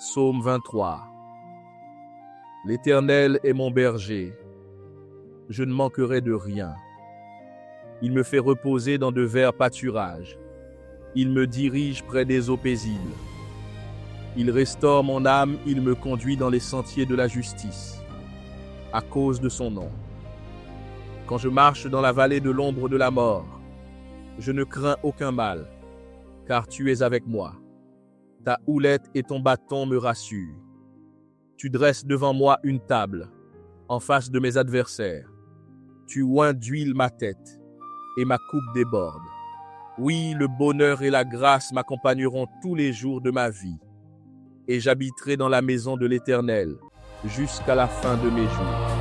Psaume 23. L'Éternel est mon berger, je ne manquerai de rien. Il me fait reposer dans de verts pâturages. Il me dirige près des eaux paisibles. Il restaure mon âme, il me conduit dans les sentiers de la justice, à cause de son nom. Quand je marche dans la vallée de l'ombre de la mort, je ne crains aucun mal, car tu es avec moi. Ta houlette et ton bâton me rassurent. Tu dresses devant moi une table, en face de mes adversaires. Tu oins d'huile ma tête, et ma coupe déborde. Oui, le bonheur et la grâce m'accompagneront tous les jours de ma vie, et j'habiterai dans la maison de l'Éternel jusqu'à la fin de mes jours.